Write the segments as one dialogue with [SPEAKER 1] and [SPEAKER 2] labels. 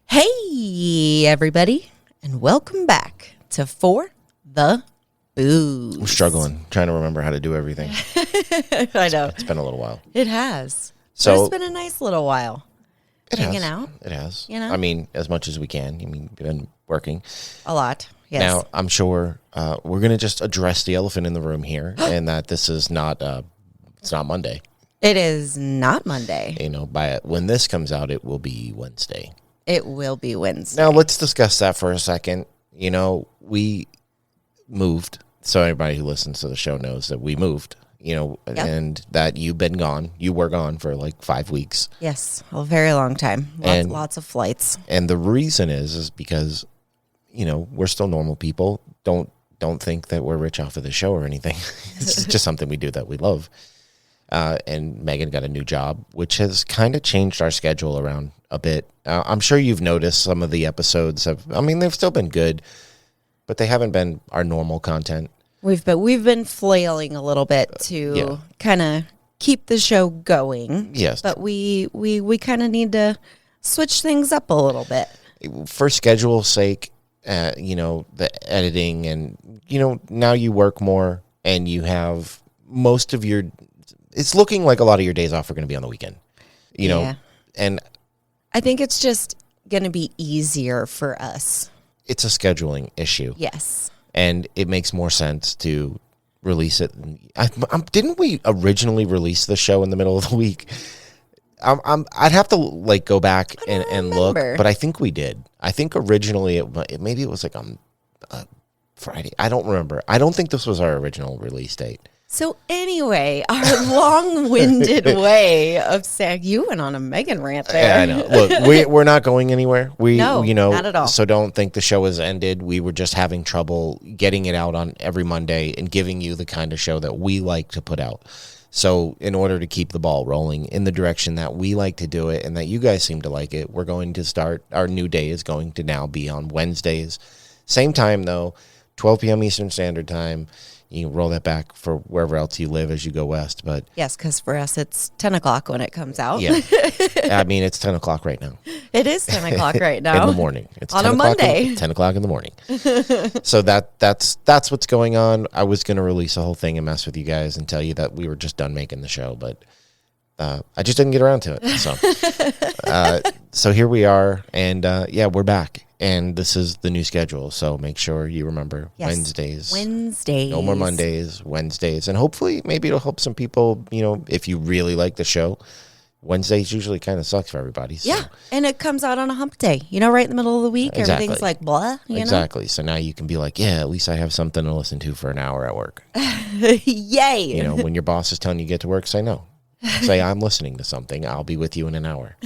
[SPEAKER 1] Hey, everybody, and welcome back to For the Booze.
[SPEAKER 2] I'm struggling, trying to remember how to do everything.
[SPEAKER 1] I know.
[SPEAKER 2] It's been a little while.
[SPEAKER 1] It has.
[SPEAKER 2] So
[SPEAKER 1] but it's been a nice little while. Hanging out.
[SPEAKER 2] It has.
[SPEAKER 1] You know?
[SPEAKER 2] I mean, as much as we can. I mean, we've been working.
[SPEAKER 1] A lot, yes.
[SPEAKER 2] Now, I'm sure we're going to just address the elephant in the room here, and that this is not, it's not Monday.
[SPEAKER 1] It is not Monday.
[SPEAKER 2] You know, when this comes out, it will be Wednesday.
[SPEAKER 1] It will be Wednesday.
[SPEAKER 2] Now, let's discuss that for a second. You know, we moved, so everybody who listens to the show knows that we moved, you know, and that you've been gone. You were gone for like 5 weeks.
[SPEAKER 1] Yes, a very long time. Lots of flights.
[SPEAKER 2] And the reason is because, you know, we're still normal people. Don't think that we're rich off of the show or anything. It's just something we do that we love. And Megan got a new job, which has kind of changed our schedule around a bit. I'm sure you've noticed some of the episodes they've still been good, but they haven't been our normal content.
[SPEAKER 1] We've been flailing a little bit to kind of keep the show going.
[SPEAKER 2] Yes.
[SPEAKER 1] But we kind of need to switch things up a little bit.
[SPEAKER 2] For schedule's sake, you know, the editing and, you know, now you work more and you have most of your... It's looking like a lot of your days off are going to be on the weekend, you know, and
[SPEAKER 1] I think it's just going to be easier for us.
[SPEAKER 2] It's a scheduling issue.
[SPEAKER 1] Yes.
[SPEAKER 2] And it makes more sense to release it. Didn't we originally release the show in the middle of the week? I'd have to like go back and look, but I think we did. I think originally maybe it was like on Friday. I don't remember. I don't think this was our original release date.
[SPEAKER 1] So anyway, our long-winded way of saying you went on a Megan rant there.
[SPEAKER 2] I know. Look, we're not going anywhere.
[SPEAKER 1] No, not at all.
[SPEAKER 2] So don't think the show has ended. We were just having trouble getting it out on every Monday and giving you the kind of show that we like to put out. So in order to keep the ball rolling in the direction that we like to do it and that you guys seem to like it, we're going to start. Our new day is going to now be on Wednesdays. Same time, though, 12 p.m. Eastern Standard Time. You can roll that back for wherever else you live as you go west. But
[SPEAKER 1] yes, because for us, it's 10 o'clock when it comes out.
[SPEAKER 2] Yeah. I mean, it's 10 o'clock right now.
[SPEAKER 1] It is 10 o'clock right now.
[SPEAKER 2] In the morning. It's
[SPEAKER 1] on a Monday.
[SPEAKER 2] 10 o'clock in the morning. So that's what's going on. I was going to release a whole thing and mess with you guys and tell you that we were just done making the show. But I just didn't get around to it. So here we are. And we're back. And this is the new schedule, so make sure you remember Wednesdays. No more Mondays, Wednesdays. And hopefully, maybe it'll help some people, you know, if you really like the show. Wednesdays usually kind of sucks for everybody. So.
[SPEAKER 1] Yeah, and it comes out on a hump day, you know, right in the middle of the week. Exactly. Everything's like blah, you know?
[SPEAKER 2] So now you can be like, yeah, at least I have something to listen to for an hour at work.
[SPEAKER 1] Yay!
[SPEAKER 2] You know, when your boss is telling you to get to work, say no. Say, I'm listening to something. I'll be with you in an hour.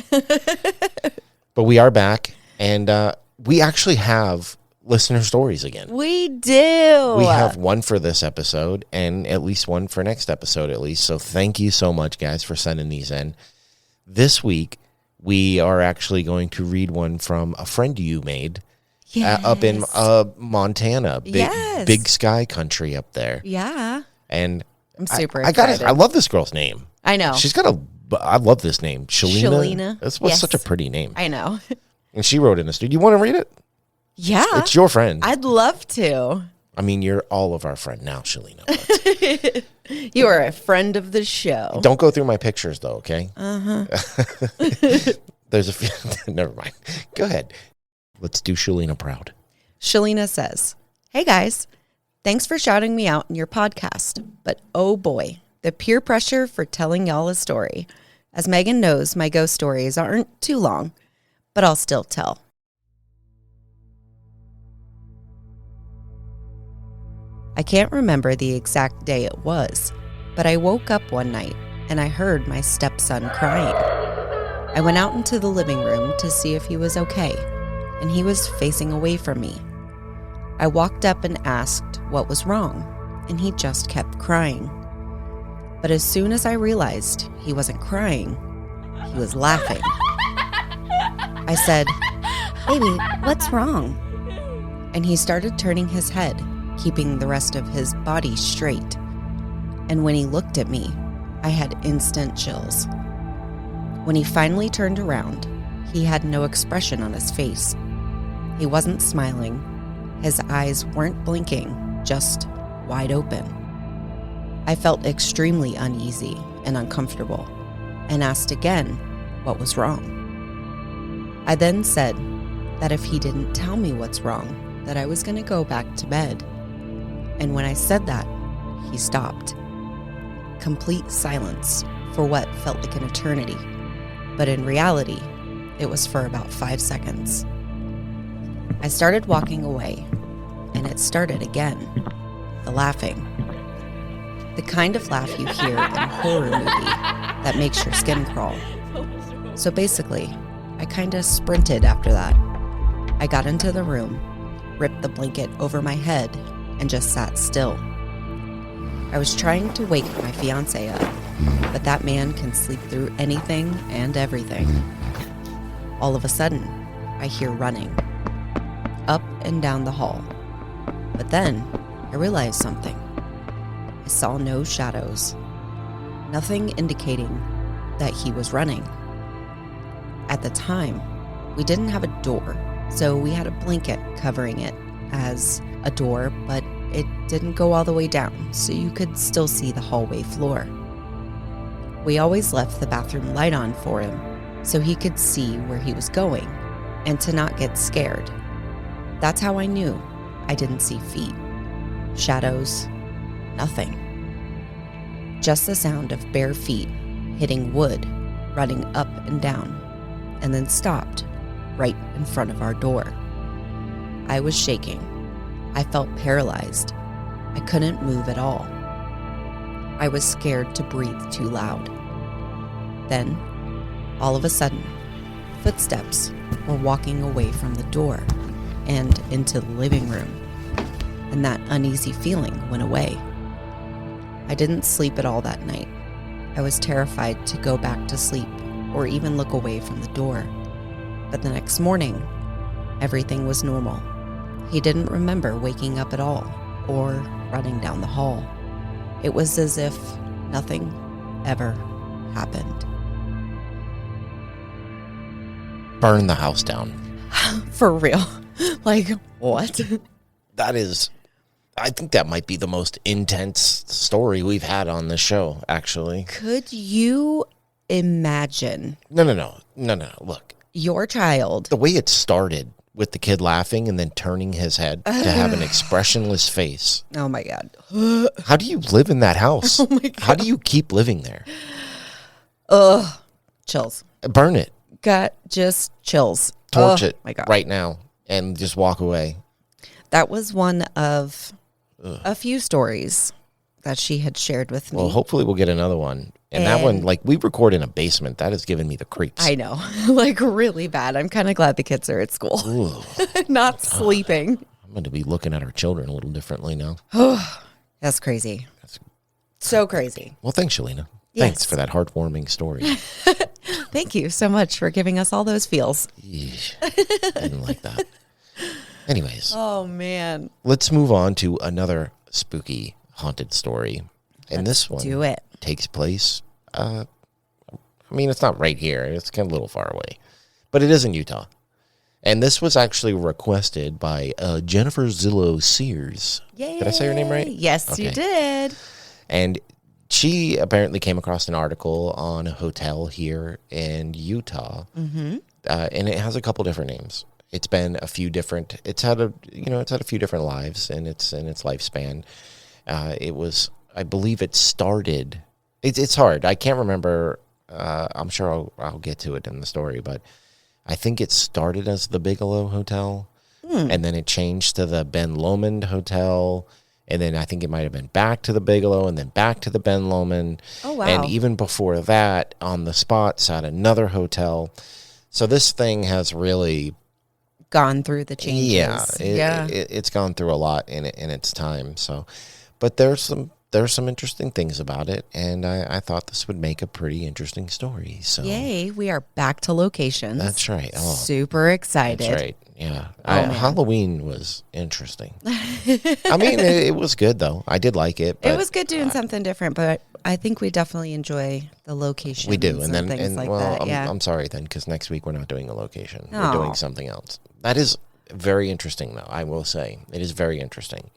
[SPEAKER 2] But we are back, and... we actually have listener stories again.
[SPEAKER 1] We do.
[SPEAKER 2] We have one for this episode and at least one for next episode at least. So thank you so much, guys, for sending these in. This week, we are actually going to read one from a friend you made up in Montana. Big sky country up there.
[SPEAKER 1] Yeah.
[SPEAKER 2] And
[SPEAKER 1] I'm super excited.
[SPEAKER 2] I love this girl's name.
[SPEAKER 1] I know.
[SPEAKER 2] I love this name. Shalina. That's such a pretty name.
[SPEAKER 1] I know.
[SPEAKER 2] And she wrote in a studio. You want to read it?
[SPEAKER 1] Yeah.
[SPEAKER 2] It's your friend.
[SPEAKER 1] I'd love to.
[SPEAKER 2] I mean, you're all of our friend now, Shalina.
[SPEAKER 1] You are a friend of the show.
[SPEAKER 2] Don't go through my pictures, though, okay?
[SPEAKER 1] Uh-huh.
[SPEAKER 2] There's a few. Never mind. Go ahead. Let's do Shalina proud.
[SPEAKER 1] Shalina says, "Hey, guys. Thanks for shouting me out in your podcast. But, oh, boy, the peer pressure for telling y'all a story. As Megan knows, my ghost stories aren't too long. But I'll still tell. I can't remember the exact day it was, but I woke up one night and I heard my stepson crying. I went out into the living room to see if he was okay, and he was facing away from me. I walked up and asked what was wrong, and he just kept crying. But as soon as I realized he wasn't crying, he was laughing. I said, "Baby, what's wrong?" And he started turning his head, keeping the rest of his body straight. And when he looked at me, I had instant chills. When he finally turned around, he had no expression on his face. He wasn't smiling. His eyes weren't blinking, just wide open. I felt extremely uneasy and uncomfortable and asked again what was wrong. I then said that if he didn't tell me what's wrong, that I was going to go back to bed. And when I said that, he stopped. Complete silence for what felt like an eternity, but in reality, it was for about 5 seconds. I started walking away, and it started again, the laughing. The kind of laugh you hear in a horror movie that makes your skin crawl. So basically, I kind of sprinted after that. I got into the room, ripped the blanket over my head, and just sat still. I was trying to wake my fiancé up, but that man can sleep through anything and everything. All of a sudden, I hear running, up and down the hall. But then, I realized something. I saw no shadows, nothing indicating that he was running. At the time, we didn't have a door, so we had a blanket covering it as a door, but it didn't go all the way down, so you could still see the hallway floor. We always left the bathroom light on for him, so he could see where he was going and to not get scared. That's how I knew I didn't see feet, shadows, nothing. Just the sound of bare feet hitting wood, running up and down, and then stopped right in front of our door. I was shaking. I felt paralyzed. I couldn't move at all. I was scared to breathe too loud. Then, all of a sudden, footsteps were walking away from the door and into the living room, and that uneasy feeling went away. I didn't sleep at all that night. I was terrified to go back to sleep or even look away from the door. But the next morning, everything was normal. He didn't remember waking up at all or running down the hall. It was as if nothing ever happened.
[SPEAKER 2] Burn the house down.
[SPEAKER 1] For real. Like, what?
[SPEAKER 2] That is, I think that might be the most intense story we've had on this show, actually.
[SPEAKER 1] Could you imagine?
[SPEAKER 2] No. Look.
[SPEAKER 1] Your child.
[SPEAKER 2] The way it started with the kid laughing and then turning his head to have an expressionless face.
[SPEAKER 1] Oh, my God.
[SPEAKER 2] How do you live in that house?
[SPEAKER 1] Oh, my God.
[SPEAKER 2] How do you keep living there?
[SPEAKER 1] Ugh. Chills.
[SPEAKER 2] Burn it.
[SPEAKER 1] Got just chills.
[SPEAKER 2] Torch it
[SPEAKER 1] my God.
[SPEAKER 2] right now and just walk away.
[SPEAKER 1] That was one of a few stories that she had shared with me.
[SPEAKER 2] Well, hopefully we'll get another one. And that one, like, we record in a basement. That has given me the creeps.
[SPEAKER 1] I know. Like, really bad. I'm kind of glad the kids are at school. Not sleeping.
[SPEAKER 2] I'm going to be looking at our children a little differently now.
[SPEAKER 1] That's crazy. So crazy.
[SPEAKER 2] Well, thanks, Shalina.
[SPEAKER 1] Yes.
[SPEAKER 2] Thanks for that heartwarming story.
[SPEAKER 1] Thank you so much for giving us all those feels.
[SPEAKER 2] Yeesh. I didn't like that. Anyways.
[SPEAKER 1] Oh, man.
[SPEAKER 2] Let's move on to another spooky haunted story. And this one
[SPEAKER 1] do it.
[SPEAKER 2] Takes place, I mean, it's not right here. It's kind of a little far away. But it is in Utah. And this was actually requested by Jennifer Zillow Sears.
[SPEAKER 1] Yay.
[SPEAKER 2] Did I say her name right?
[SPEAKER 1] Yes,
[SPEAKER 2] Okay.
[SPEAKER 1] you did.
[SPEAKER 2] And she apparently came across an article on a hotel here in Utah. Mm-hmm. And it has a couple different names. It's been a few different, it's had a few different lives in its lifespan. It was, I believe it started, it's hard. I can't remember. I'm sure I'll get to it in the story, but I think it started as the Bigelow Hotel, and then it changed to the Lomond Hotel, and then I think it might have been back to the Bigelow, and then back to the Lomond.
[SPEAKER 1] Oh, wow.
[SPEAKER 2] And even before that, on the spot, sat another hotel. So this thing has really
[SPEAKER 1] gone through the changes.
[SPEAKER 2] Yeah, it's gone through a lot in its time. So, but there's some interesting things about it, and I thought this would make a pretty interesting story. So,
[SPEAKER 1] yay, we are back to locations.
[SPEAKER 2] That's right. Oh,
[SPEAKER 1] super excited.
[SPEAKER 2] that's right. Yeah.
[SPEAKER 1] Man.
[SPEAKER 2] Halloween was interesting. I mean, it was good, though. I did like it. But
[SPEAKER 1] it was good doing something different, but I think we definitely enjoy the location.
[SPEAKER 2] We do. And then,
[SPEAKER 1] things like that.
[SPEAKER 2] I'm sorry then, because next week we're not doing a location.
[SPEAKER 1] Oh.
[SPEAKER 2] We're doing something else. That is very interesting, though, I will say. It is very interesting.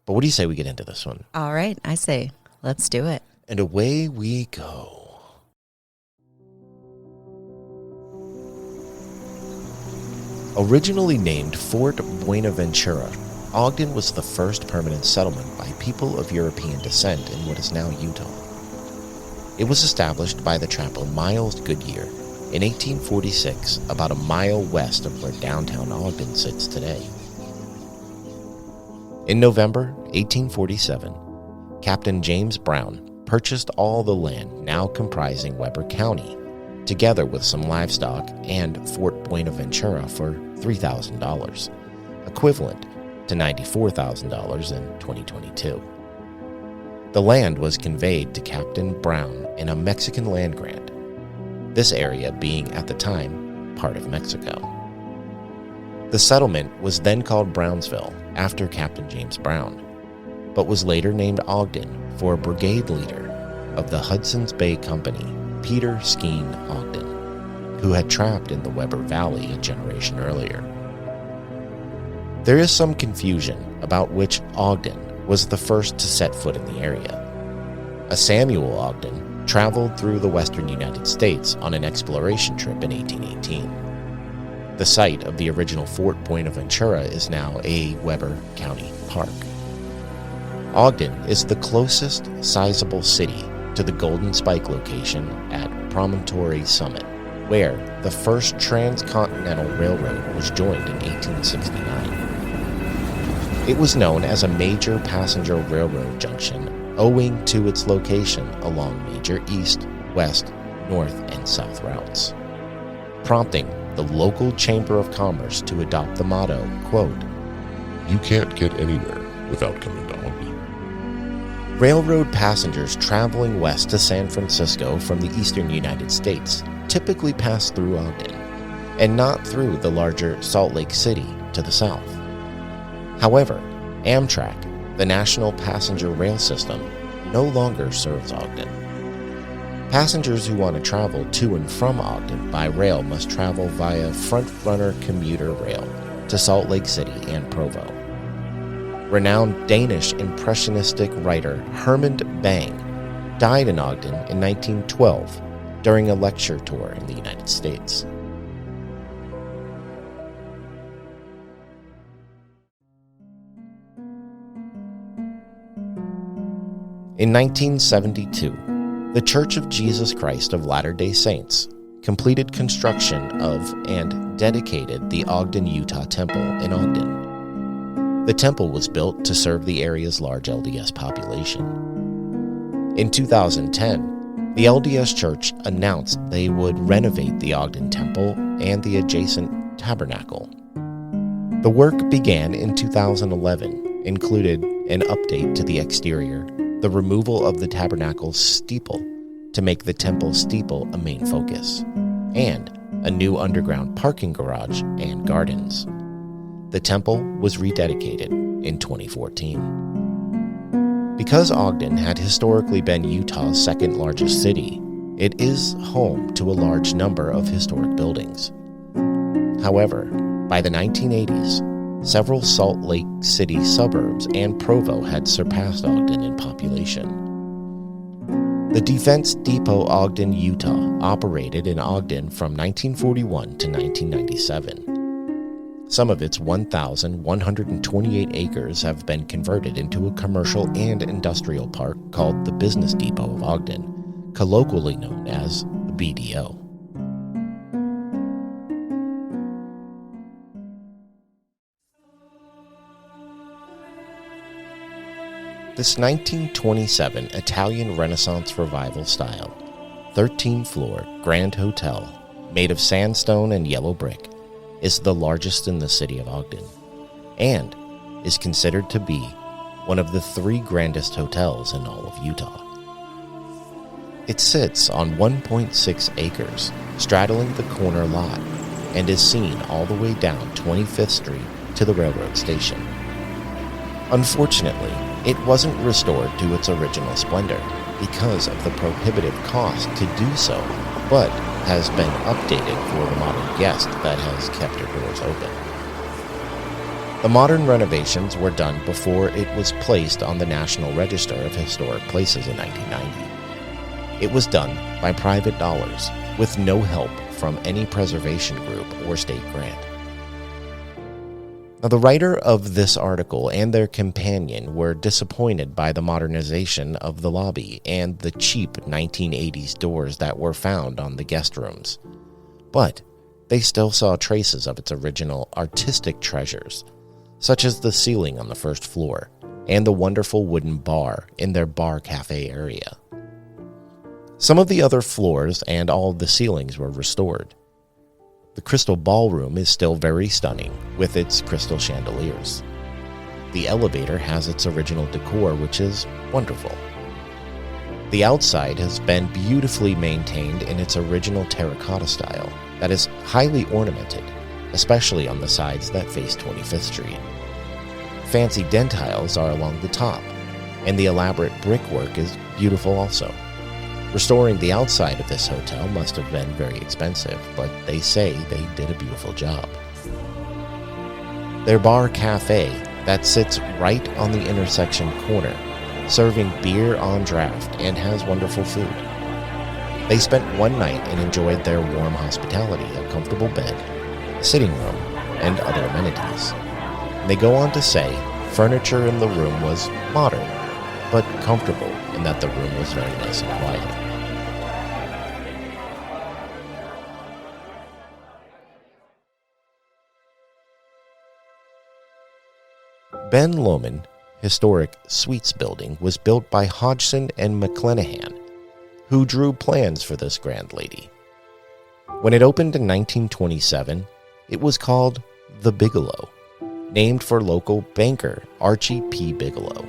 [SPEAKER 2] But what do you say we get into this one?
[SPEAKER 1] All right. I say, let's do it.
[SPEAKER 2] And away we go. Originally named Fort Buenaventura, Ogden was the first permanent settlement by people of European descent in what is now Utah. It was established by the trapper Miles Goodyear in 1846, about a mile west of where downtown Ogden sits today. In November 1847, Captain James Brown purchased all the land now comprising Weber County, together with some livestock and Fort Buenaventura for $3,000, equivalent to $94,000 in 2022. The land was conveyed to Captain Brown in a Mexican land grant, this area being at the time part of Mexico. The settlement was then called Brownsville after Captain James Brown, but was later named Ogden for a brigade leader of the Hudson's Bay Company, Peter Skeen Ogden, who had trapped in the Weber Valley a generation earlier. There is some confusion about which Ogden was the first to set foot in the area. A Samuel Ogden traveled through the western United States on an exploration trip in 1818. The site of the original Fort Buenaventura is now a Weber County park. Ogden is the closest sizable city to the Golden Spike location at Promontory Summit, where the first transcontinental railroad was joined in 1869. It was known as a major passenger railroad junction owing to its location along major east, west, north, and south routes, prompting the local Chamber of Commerce to adopt the motto, quote,
[SPEAKER 3] "You can't get anywhere without coming to Ogden."
[SPEAKER 2] Railroad passengers traveling west to San Francisco from the eastern United States typically pass through Ogden, and not through the larger Salt Lake City to the south. However, Amtrak, the national passenger rail system, no longer serves Ogden. Passengers who want to travel to and from Ogden by rail must travel via Front Runner Commuter Rail to Salt Lake City and Provo. Renowned Danish impressionistic writer Herman Bang died in Ogden in 1912 during a lecture tour in the United States. In 1972, the Church of Jesus Christ of Latter-day Saints completed construction of and dedicated the Ogden, Utah Temple in Ogden. The temple was built to serve the area's large LDS population. In 2010, the LDS Church announced they would renovate the Ogden Temple and the adjacent tabernacle. The work began in 2011, included an update to the exterior, the removal of the tabernacle's steeple to make the temple steeple a main focus, and a new underground parking garage and gardens. The temple was rededicated in 2014. Because Ogden had historically been Utah's second largest city, it is home to a large number of historic buildings. However, by the 1980s, several Salt Lake City suburbs and Provo had surpassed Ogden in population. The Defense Depot Ogden, Utah operated in Ogden from 1941 to 1997. Some of its 1,128 acres have been converted into a commercial and industrial park called the Business Depot of Ogden, colloquially known as the BDO. This 1927 Italian Renaissance Revival style, 13-floor Grand Hotel, made of sandstone and yellow brick, is the largest in the city of Ogden, and is considered to be one of the 3 grandest hotels in all of Utah. It sits on 1.6 acres, straddling the corner lot, and is seen all the way down 25th Street to the railroad station. Unfortunately, it wasn't restored to its original splendor because of the prohibitive cost to do so, but has been updated for the modern guest that has kept her doors open. The modern renovations were done before it was placed on the National Register of Historic Places in 1990. It was done by private dollars, with no help from any preservation group or state grant. Now, the writer of this article and their companion were disappointed by the modernization of the lobby and the cheap 1980s doors that were found on the guest rooms. But they still saw traces of its original artistic treasures, such as the ceiling on the first floor and the wonderful wooden bar in their bar cafe area. Some of the other floors and all of the ceilings were restored. The crystal ballroom is still very stunning with its crystal chandeliers. The elevator has its original decor, which is wonderful. The outside has been beautifully maintained in its original terracotta style that is highly ornamented, especially on the sides that face 25th Street. Fancy dentiles are along the top, and the elaborate brickwork is beautiful also. Restoring the outside of this hotel must have been very expensive, but they say they did a beautiful job. Their bar cafe that sits right on the intersection corner, serving beer on draft and has wonderful food. They spent one night and enjoyed their warm hospitality, a comfortable bed, a sitting room, and other amenities. They go on to say furniture in the room was modern, but comfortable, and that the room was very nice and quiet. Ben Lomond Historic Suites building was built by Hodgson and McClenahan, who drew plans for this grand lady. When it opened in 1927, it was called the Bigelow, named for local banker Archie P. Bigelow.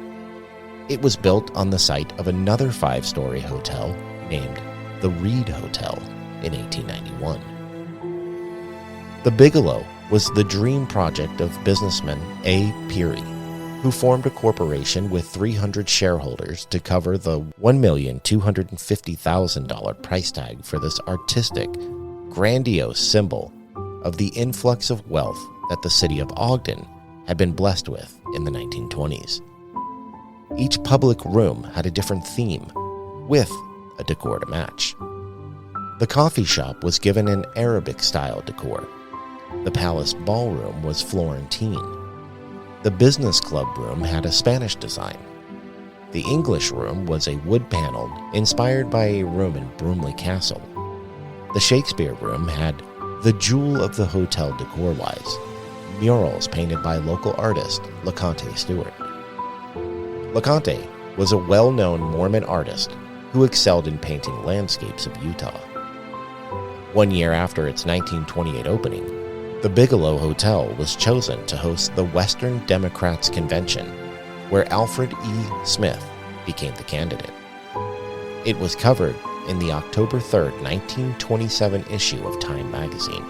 [SPEAKER 2] It was built on the site of another 5-story hotel named the Reed Hotel in 1891. The Bigelow was the dream project of businessman A. Peary, who formed a corporation with 300 shareholders to cover the $1,250,000 price tag for this artistic, grandiose symbol of the influx of wealth that the city of Ogden had been blessed with in the 1920s. Each public room had a different theme, with a decor to match. The coffee shop was given an Arabic-style decor. The palace ballroom was Florentine. The business club room had a Spanish design. The English room was a wood-paneled, inspired by a room in Bromley Castle. The Shakespeare room had the jewel of the hotel decor-wise, murals painted by local artist LeConte Stewart. LeConte was a well-known Mormon artist who excelled in painting landscapes of Utah. 1 year after its 1928 opening, the Bigelow Hotel was chosen to host the Western Democrats Convention, where Alfred E. Smith became the candidate. It was covered in the October 3, 1927 issue of Time magazine.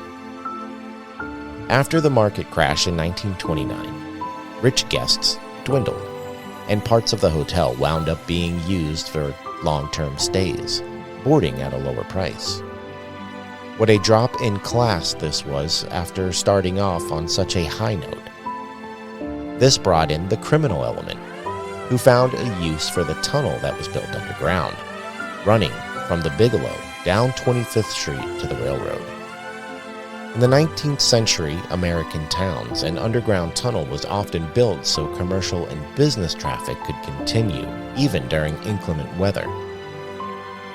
[SPEAKER 2] After the market crash in 1929, rich guests dwindled, and parts of the hotel wound up being used for long-term stays, boarding at a lower price. What a drop in class this was after starting off on such a high note. This brought in the criminal element, who found a use for the tunnel that was built underground, running from the Bigelow down 25th Street to the railroad. In the 19th century American towns, an underground tunnel was often built so commercial and business traffic could continue even during inclement weather.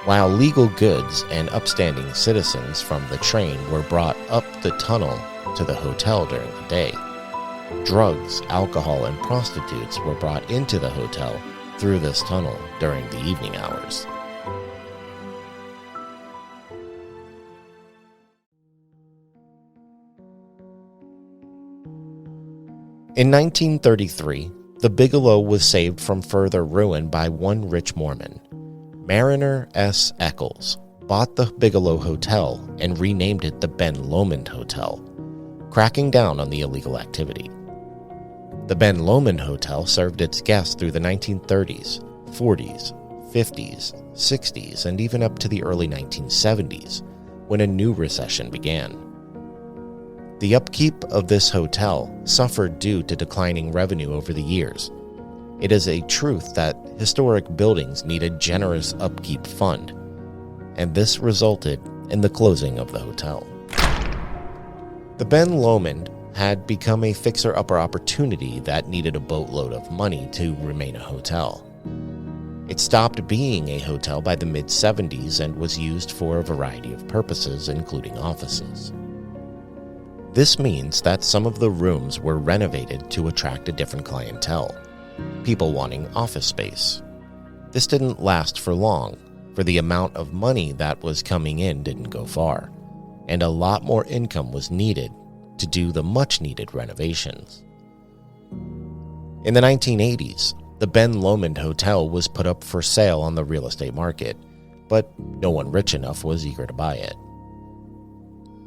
[SPEAKER 2] While legal goods and upstanding citizens from the train were brought up the tunnel to the hotel during the day, drugs, alcohol, and prostitutes were brought into the hotel through this tunnel during the evening hours. In 1933, the Bigelow was saved from further ruin by one rich Mormon, Mariner S. Eccles, bought the Bigelow Hotel and renamed it the Lomond Hotel, cracking down on the illegal activity. The Lomond Hotel served its guests through the 1930s, 40s, 50s, 60s, and even up to the early 1970s, when a new recession began. The upkeep of this hotel suffered due to declining revenue over the years. It is a truth that historic buildings need a generous upkeep fund, and this resulted in the closing of the hotel. The Lomond had become a fixer-upper opportunity that needed a boatload of money to remain a hotel. It stopped being a hotel by the mid-70s and was used for a variety of purposes, including offices. This means that some of the rooms were renovated to attract a different clientele, people wanting office space. This didn't last for long, for the amount of money that was coming in didn't go far, and a lot more income was needed to do the much-needed renovations. In the 1980s, the Lomond Hotel was put up for sale on the real estate market, but no one rich enough was eager to buy it.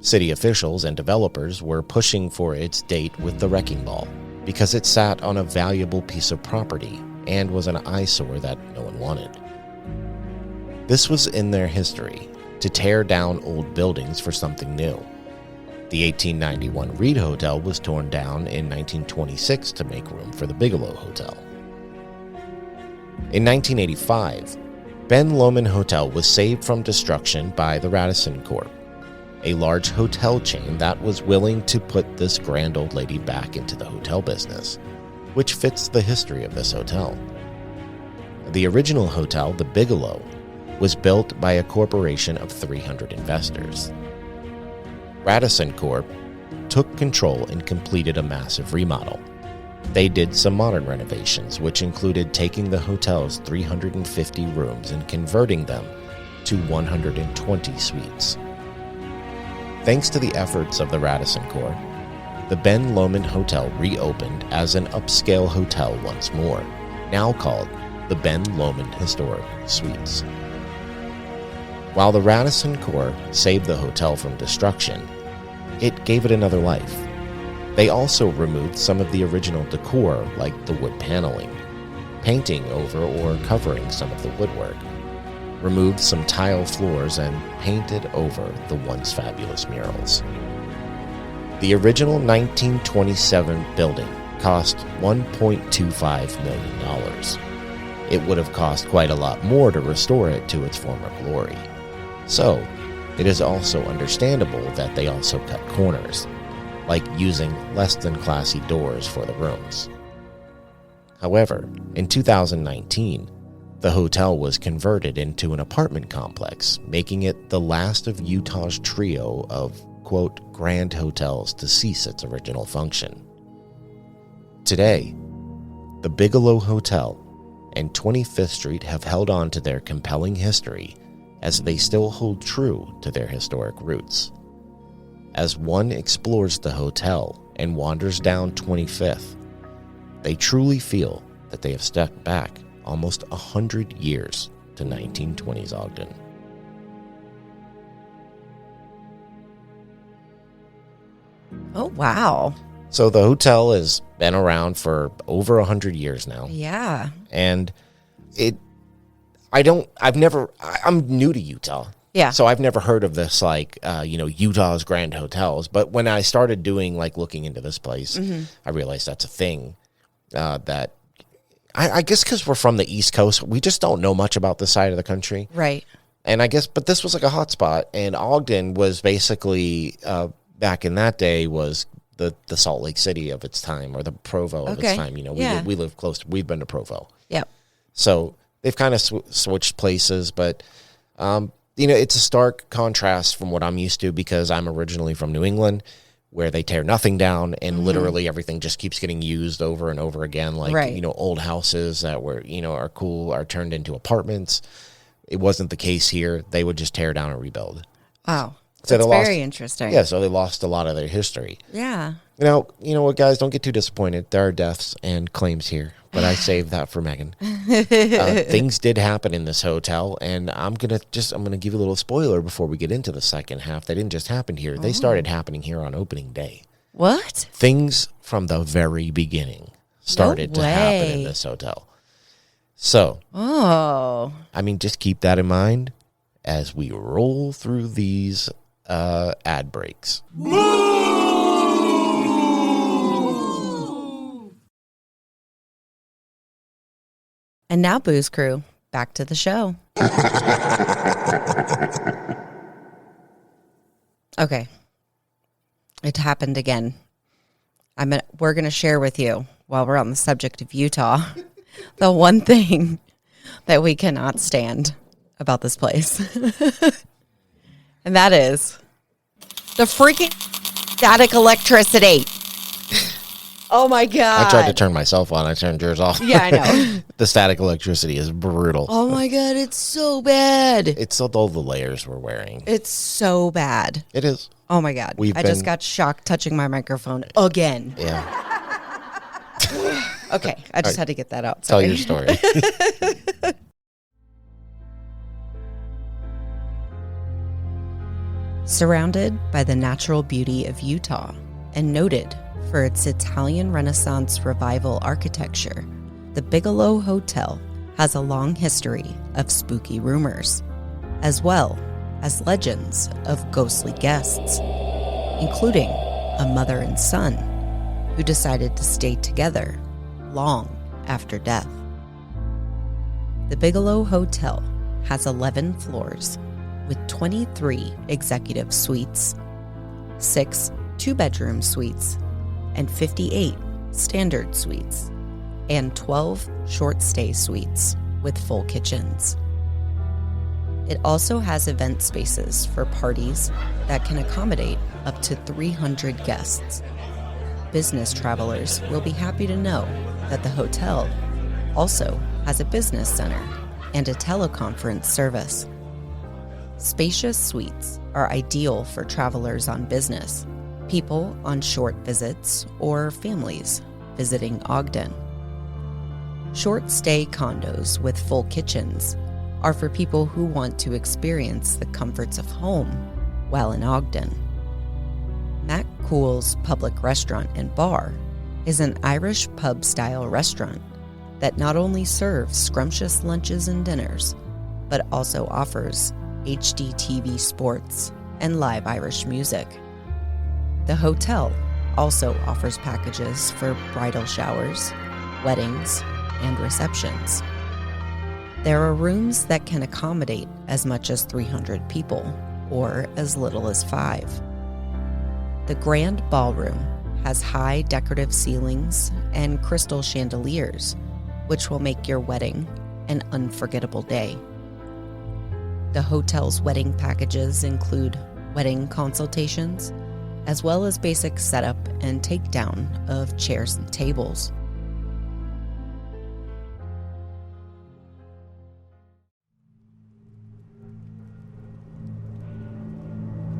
[SPEAKER 2] City officials and developers were pushing for its date with the wrecking ball because it sat on a valuable piece of property and was an eyesore that no one wanted. This was in their history, to tear down old buildings for something new. The 1891 Reed Hotel was torn down in 1926 to make room for the Bigelow Hotel. In 1985, Lomond Hotel was saved from destruction by the Radisson Corp, a large hotel chain that was willing to put this grand old lady back into the hotel business, which fits the history of this hotel. The original hotel, the Bigelow, was built by a corporation of 300 investors. Radisson Corp took control and completed a massive remodel. They did some modern renovations, which included taking the hotel's 350 rooms and converting them to 120 suites. Thanks to the efforts of the Radisson Corp, the Lomond Hotel reopened as an upscale hotel once more, now called the Lomond Historic Suites. While the Radisson Corp saved the hotel from destruction, it gave it another life. They also removed some of the original decor, like the wood paneling, painting over or covering some of the woodwork, removed some tile floors, and painted over the once fabulous murals. The original 1927 building cost $1.25 million. It would have cost quite a lot more to restore it to its former glory. So, it is also understandable that they also cut corners, like using less than classy doors for the rooms. However, in 2019, the hotel was converted into an apartment complex, making it the last of Utah's trio of, quote, grand hotels to cease its original function. Today, the Bigelow Hotel and 25th Street have held on to their compelling history as they still hold true to their historic roots. As one explores the hotel and wanders down 25th, they truly feel that they have stepped back almost 100 years to 1920s Ogden.
[SPEAKER 1] Oh, wow.
[SPEAKER 2] So the hotel has been around for over 100 years now.
[SPEAKER 1] Yeah.
[SPEAKER 2] And I'm new to Utah.
[SPEAKER 1] Yeah.
[SPEAKER 2] So I've never heard of this, Utah's grand hotels. But when I started doing, looking into this place, I realized that's a thing that I guess because we're from the East Coast, we just don't know much about this side of the country.
[SPEAKER 1] Right.
[SPEAKER 2] And I guess, but this was like a hot spot. And Ogden was basically, back in that day, was the Salt Lake City of its time, or the Provo of its time. We live close. We've been to Provo.
[SPEAKER 1] Yep.
[SPEAKER 2] So they've kind of switched places, but it's a stark contrast from what I'm used to, because I'm originally from New England, where they tear nothing down and literally everything just keeps getting used over and over again. Old houses that were, are cool are turned into apartments. It wasn't the case here. They would just tear down and rebuild.
[SPEAKER 1] Wow.
[SPEAKER 2] So
[SPEAKER 1] That's
[SPEAKER 2] they lost,
[SPEAKER 1] very interesting.
[SPEAKER 2] yeah, so they lost a lot of their history.
[SPEAKER 1] Yeah.
[SPEAKER 2] You know what, guys? Don't get too disappointed. There are deaths and claims here, but I saved that for Megan. Things did happen in this hotel, and I'm gonna give you a little spoiler before we get into the second half. They didn't just happen here; they started happening here on opening day.
[SPEAKER 1] What?
[SPEAKER 2] Things from the very beginning started to happen in this hotel. So, I mean, just keep that in mind as we roll through these ad breaks.
[SPEAKER 1] And now, Booze Crew, back to the show. Okay. It happened again. We're going to share with you, while we're on the subject of Utah, the one thing that we cannot stand about this place. And that is the freaking static electricity. Oh my God.
[SPEAKER 2] I tried to turn myself on. I turned yours off.
[SPEAKER 1] Yeah, I know.
[SPEAKER 2] The static electricity is brutal.
[SPEAKER 1] Oh my God, it's so bad.
[SPEAKER 2] It's all the layers we're wearing.
[SPEAKER 1] It's so bad.
[SPEAKER 2] It is.
[SPEAKER 1] Oh my God. I just got shocked touching my microphone again.
[SPEAKER 2] Yeah.
[SPEAKER 1] Okay, I just had to get that out.
[SPEAKER 2] Tell
[SPEAKER 1] Sorry.
[SPEAKER 2] your story.
[SPEAKER 1] Surrounded by the natural beauty of Utah and noted for its Italian Renaissance revival architecture, the Bigelow Hotel has a long history of spooky rumors, as well as legends of ghostly guests, including a mother and son who decided to stay together long after death. The Bigelow Hotel has 11 floors with 23 executive suites, 6 two-bedroom suites, and 58 standard suites, and 12 short-stay suites with full kitchens. It also has event spaces for parties that can accommodate up to 300 guests. Business travelers will be happy to know that the hotel also has a business center and a teleconference service. Spacious suites are ideal for travelers on business, people on short visits, or families visiting Ogden. Short-stay condos with full kitchens are for people who want to experience the comforts of home while in Ogden. Mac Cool's Public Restaurant and Bar is an Irish pub-style restaurant that not only serves scrumptious lunches and dinners, but also offers HDTV sports and live Irish music. The hotel also offers packages for bridal showers, weddings, and receptions. There are rooms that can accommodate as much as 300 people, or as little as 5. The Grand Ballroom has high decorative ceilings and crystal chandeliers, which will make your wedding an unforgettable day. The hotel's wedding packages include wedding consultations, as well as basic setup and takedown of chairs and tables.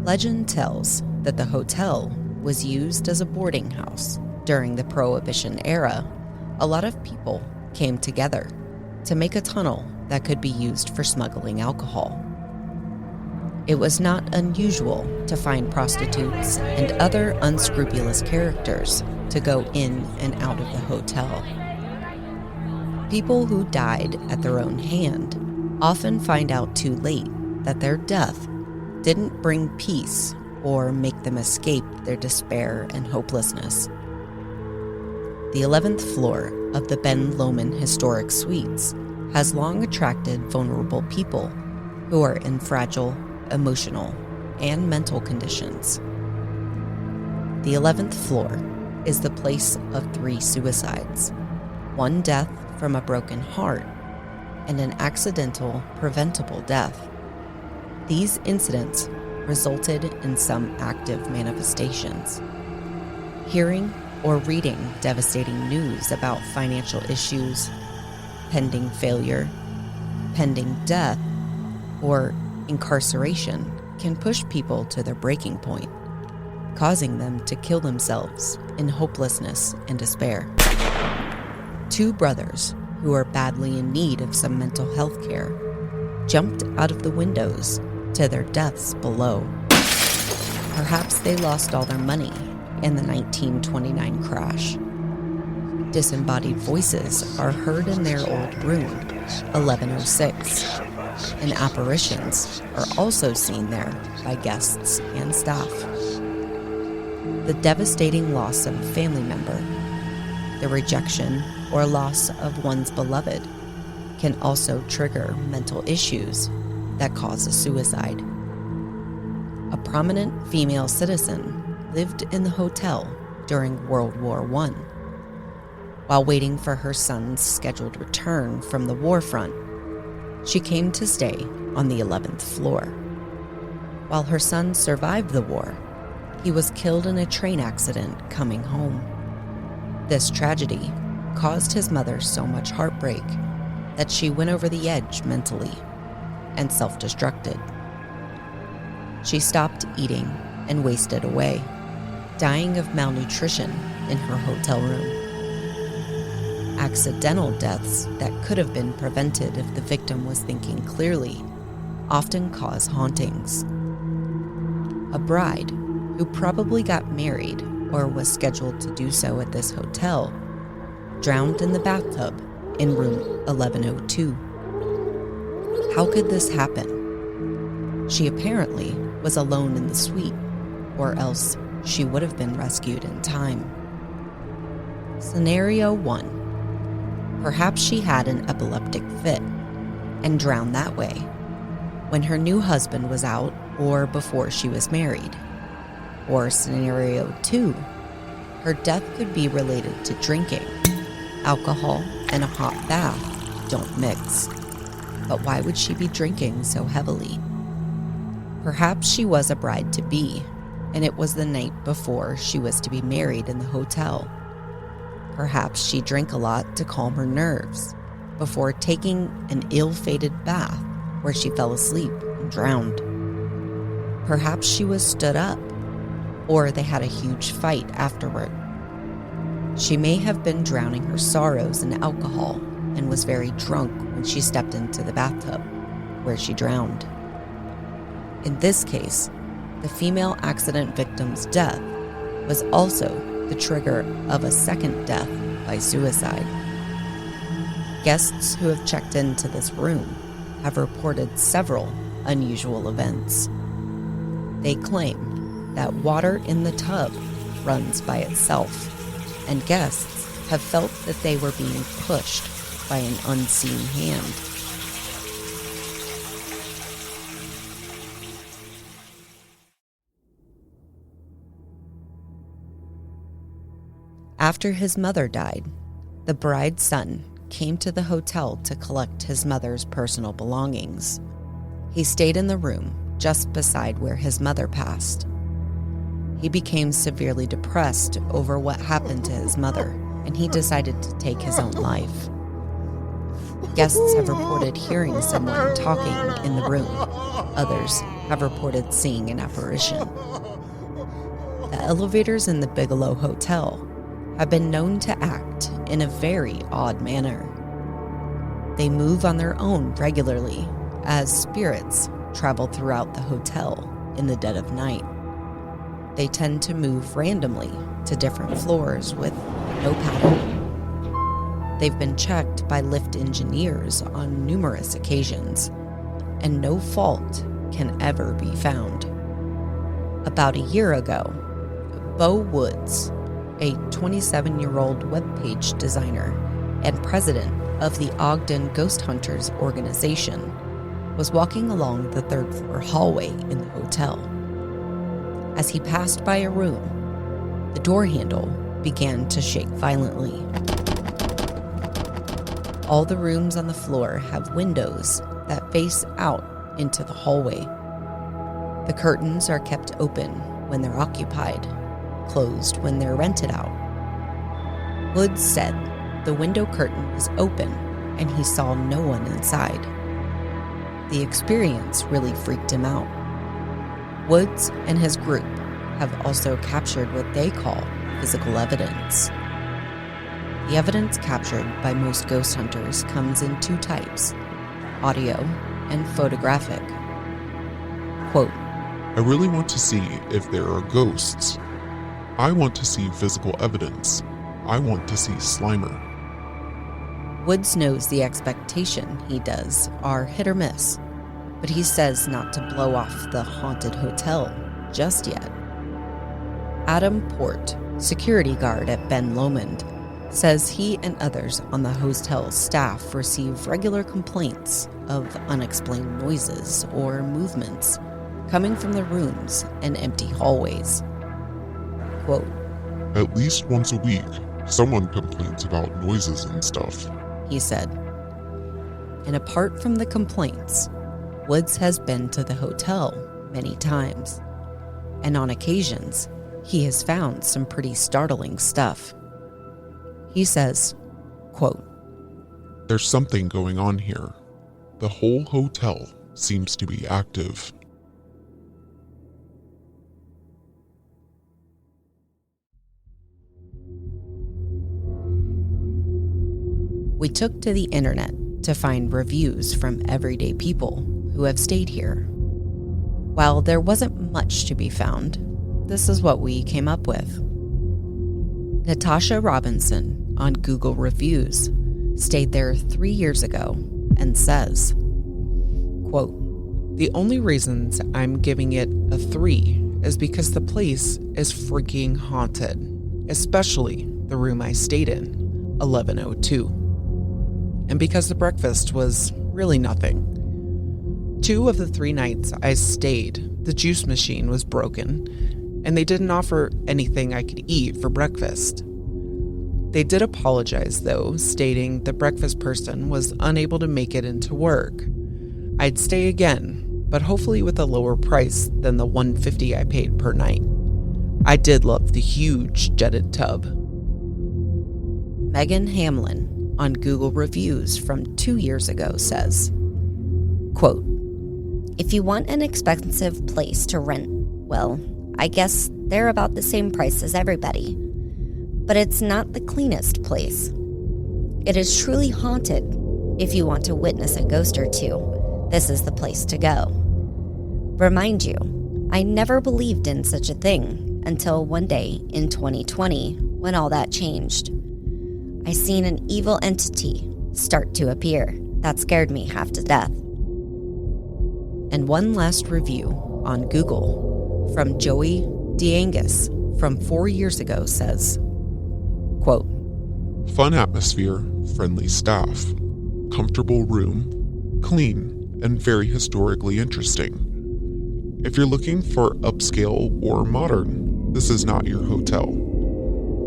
[SPEAKER 1] Legend tells that the hotel was used as a boarding house. During the Prohibition era, a lot of people came together to make a tunnel that could be used for smuggling alcohol. It was not unusual to find prostitutes and other unscrupulous characters to go in and out of the hotel. People who died at their own hand often find out too late that their death didn't bring peace or make them escape their despair and hopelessness. The 11th floor of the Ben Lomond Historic Suites has long attracted vulnerable people who are in fragile, emotional, and mental conditions. The 11th floor is the place of 3 suicides, 1 death from a broken heart, and an accidental, preventable death. These incidents resulted in some active manifestations. Hearing or reading devastating news about financial issues, pending failure, pending death, or incarceration can push people to their breaking point, causing them to kill themselves in hopelessness and despair. 2 brothers who are badly in need of some mental health care jumped out of the windows to their deaths below. Perhaps they lost all their money in the 1929 crash. Disembodied voices are heard in their old room, 1106, and apparitions are also seen there by guests and staff. The devastating loss of a family member, the rejection or loss of one's beloved, can also trigger mental issues that cause a suicide. A prominent female citizen lived in the hotel during World War I. While waiting for her son's scheduled return from the war front, she came to stay on the 11th floor. While her son survived the war, he was killed in a train accident coming home. This tragedy caused his mother so much heartbreak that she went over the edge mentally and self-destructed. She stopped eating and wasted away, dying of malnutrition in her hotel room. Accidental deaths that could have been prevented if the victim was thinking clearly often cause hauntings. A bride who probably got married or was scheduled to do so at this hotel drowned in the bathtub in room 1102. How could this happen? She apparently was alone in the suite, or else she would have been rescued in time. Scenario 1. Perhaps she had an epileptic fit and drowned that way when her new husband was out or before she was married. Or scenario 2. Her death could be related to drinking. Alcohol and a hot bath don't mix. But why would she be drinking so heavily? Perhaps she was a bride-to-be, and it was the night before she was to be married in the hotel. Perhaps she drank a lot to calm her nerves before taking an ill-fated bath where she fell asleep and drowned. Perhaps she was stood up, or they had a huge fight afterward. She may have been drowning her sorrows in alcohol and was very drunk when she stepped into the bathtub, where she drowned. In this case, the female accident victim's death was also the trigger of a second death by suicide. Guests who have checked into this room have reported several unusual events. They claim that water in the tub runs by itself, and guests have felt that they were being pushed by an unseen hand. After his mother died, the bride's son came to the hotel to collect his mother's personal belongings. He stayed in the room just beside where his mother passed. He became severely depressed over what happened to his mother, and he decided to take his own life. Guests have reported hearing someone talking in the room. Others have reported seeing an apparition. The elevators in the Bigelow Hotel have been known to act in a very odd manner. They move on their own regularly as spirits travel throughout the hotel in the dead of night. They tend to move randomly to different floors with no pattern. They've been checked by lift engineers on numerous occasions, and no fault can ever be found. About a year ago, Bo Woods, a 27-year-old webpage designer and president of the Ogden Ghosthunters organization, was walking along the third-floor hallway in the hotel. As he passed by a room, the door handle began to shake violently. All the rooms on the floor have windows that face out into the hallway. The curtains are kept open when they're occupied, closed when they're rented out. Woods said the window curtain was open and he saw no one inside. The experience really freaked him out. Woods and his group have also captured what they call physical evidence. The evidence captured by most ghost hunters comes in two types, audio and photographic. Quote,
[SPEAKER 4] I really want to see if there are ghosts. I want to see physical evidence. I want to see Slimer.
[SPEAKER 1] Woods knows the expectation he does are hit or miss, but he says not to blow off the haunted hotel just yet. Adam Port, security guard at Ben Lomond, says he and others on the hotel's staff receive regular complaints of unexplained noises or movements coming from the rooms and empty hallways. Quote,
[SPEAKER 4] At least once a week, someone complains about noises and stuff,
[SPEAKER 1] he said. And apart from the complaints, Woods has been to the hotel many times, and on occasions, he has found some pretty startling stuff. He says, quote,
[SPEAKER 4] There's something going on here. The whole hotel seems to be active.
[SPEAKER 1] We took to the internet to find reviews from everyday people who have stayed here. While there wasn't much to be found, this is what we came up with. Natasha Robinson on Google Reviews stayed there 3 years ago and says, quote,
[SPEAKER 5] The only reasons I'm giving it a 3 is because the place is freaking haunted, especially the room I stayed in, 1102. And because the breakfast was really nothing. 2 of the 3 nights I stayed, the juice machine was broken, and they didn't offer anything I could eat for breakfast. They did apologize, though, stating the breakfast person was unable to make it into work. I'd stay again, but hopefully with a lower price than the $150 I paid per night. I did love the huge jetted tub.
[SPEAKER 1] Megan Hamlin on Google Reviews from 2 years ago says, quote, If you want an expensive place to rent, well, I guess they're about the same price as everybody. But it's not the cleanest place. It is truly haunted. If you want to witness a ghost or two, this is the place to go. Remind you, I never believed in such a thing until one day in 2020 when all that changed. I seen an evil entity start to appear that scared me half to death. And one last review on Google from Joey DeAngus from 4 years ago says, quote,
[SPEAKER 4] Fun atmosphere, friendly staff, comfortable room, clean, and very historically interesting. If you're looking for upscale or modern, this is not your hotel.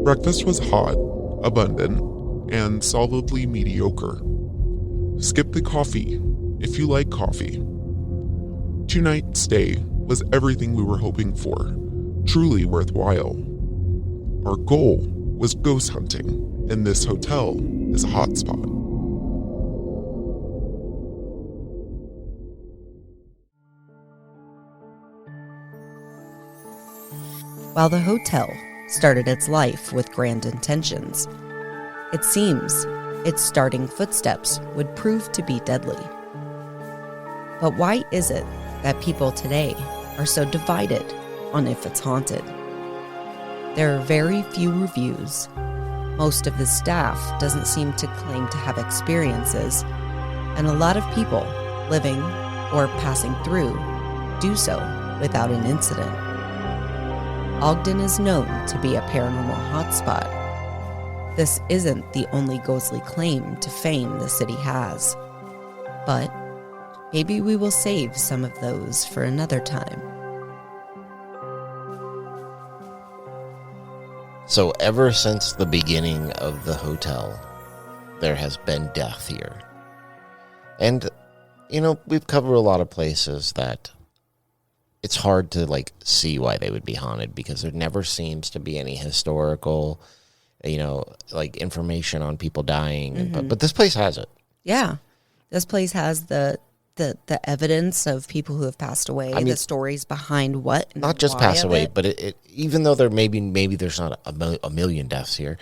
[SPEAKER 4] Breakfast was hot, abundant, and solidly mediocre. Skip the coffee if you like coffee. 2-night stay was everything we were hoping for, truly worthwhile. Our goal was ghost hunting, and this hotel is a hotspot.
[SPEAKER 1] While the hotel started its life with grand intentions, it seems its starting footsteps would prove to be deadly. But why is it that people today are so divided on if it's haunted? There are very few reviews. Most of the staff doesn't seem to claim to have experiences, and a lot of people living or passing through do so without an incident. Ogden is known to be a paranormal hotspot. This isn't the only ghostly claim to fame the city has, but maybe we will save some of those for another time.
[SPEAKER 2] So ever since the beginning of the hotel, there has been death here. And, we've covered a lot of places that it's hard to, see why they would be haunted because there never seems to be any historical, information on people dying.
[SPEAKER 1] Mm-hmm.
[SPEAKER 2] But this place has it.
[SPEAKER 1] Yeah. This place has the the evidence of people who have passed away,
[SPEAKER 2] I mean,
[SPEAKER 1] the stories behind what, and
[SPEAKER 2] not just
[SPEAKER 1] why
[SPEAKER 2] pass
[SPEAKER 1] of
[SPEAKER 2] away,
[SPEAKER 1] it.
[SPEAKER 2] but it even though there maybe there's not a million deaths here,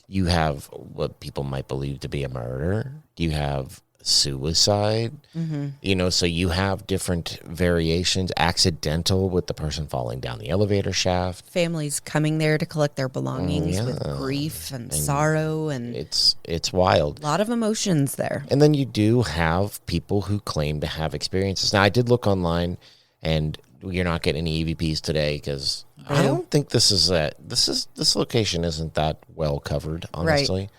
[SPEAKER 2] you have what people might believe to be a murder. You have suicide. So you have different variations. Accidental, with the person falling down the elevator shaft.
[SPEAKER 1] Families coming there to collect their belongings with
[SPEAKER 2] Yeah.
[SPEAKER 1] grief and sorrow, and
[SPEAKER 2] It's wild.
[SPEAKER 1] a lot of emotions there.
[SPEAKER 2] And then you do have people who claim to have experiences. Now, I did look online, and you're not getting any EVPs today because I don't think this location isn't that well covered, honestly.